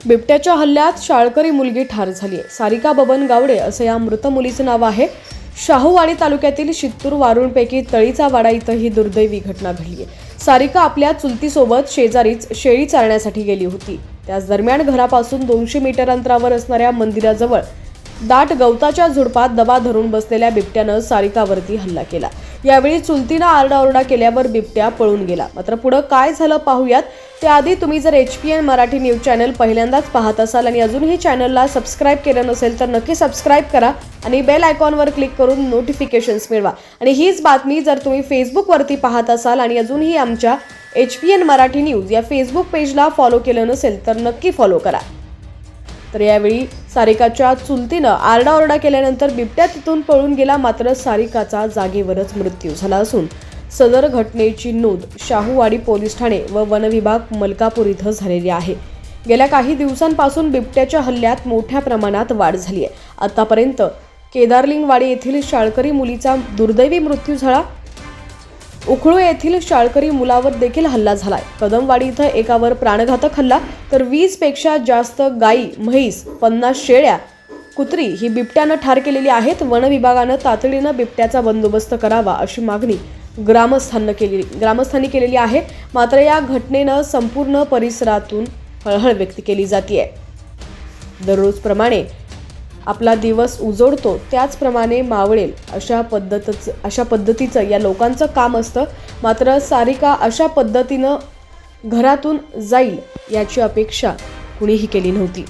बिबट्याच्या हल्ल्यात शाळकरी मुलगी ठार झाली आहे। सारिका बबन गावडे असं या मृत मुलीचं नाव आहे। शाहूवाडी तालुक्यातील शित्तूर वारुणपैकी तळीचा वाडा इथं ही दुर्दैवी घटना घडली आहे। सारिका आपल्या चुलतीसोबत शेजारीच शेळी चारण्यासाठी गेली होती। त्याच दरम्यान घरापासून 200 मीटर अंतरावर असणाऱ्या मंदिराजवळ दाट गवताच्या झुडपात दबा धरून बसलेल्या बिबट्यानं सारिकावरती हल्ला केला। यावेळी चुलतीनं आरडाओरडा केल्यावर बिबट्या पळून गेला। मात्र पुढे काय झालं पाहूयात। त्याआधी तुम्ही जर HPN मराठी न्यूज चॅनल पहिल्यांदाच पाहत असाल आणि अजूनही चॅनलला सबस्क्राइब केलं नसेल तर नक्की सबस्क्राइब करा आणि बेल आयकॉनवर क्लिक करून नोटिफिकेशन्स मिळवा। आणि हीच बातमी जर तुम्ही फेसबुकवरती पाहत असाल आणि अजूनही आमच्या HPN मराठी न्यूज या फेसबुक पेजला फॉलो केलं नसेल तर नक्की फॉलो करा। तर यावेळी सारिकाच्या चुलतीनं आरडाओरडा केल्यानंतर बिबट्या तिथून पळून गेला। मात्र सारिकाचा जागेवरच मृत्यू झाला असून सदर घटनेची नोंद शाहूवाडी पोलीस ठाणे व वनविभाग मलकापूर इथं झालेली आहे। गेल्या काही दिवसांपासून बिबट्याच्या हल्ल्यात मोठ्या प्रमाणात वाढ झाली आहे। आतापर्यंत केदारलिंगवाडी येथील शाळकरी मुलीचा दुर्दैवी मृत्यू झाला। उखळू येथील शाळकरी मुलावर देखील हल्ला झालाय। कदमवाडी इथं एकावर प्राणघातक हल्ला तर 20 पेक्षा जास्त गायी, म्हैस, 50 शेळ्या, कुत्री ही बिबट्यानं ठार केलेली आहेत। वन विभागानं तातडीनं बिबट्याचा बंदोबस्त करावा अशी मागणी ग्रामस्थांनी केलेली आहे। मात्र या घटनेनं संपूर्ण परिसरातून हळहळ व्यक्त केली जाते। दररोजप्रमाणे आपला दिवस उजळतो त्याचप्रमाणे मावळेल अशा पद्धतीचं या लोकांचं काम असतं। मात्र सारिका अशा पद्धतीनं घरातून जाईल याची अपेक्षा कुणीही केली नव्हती।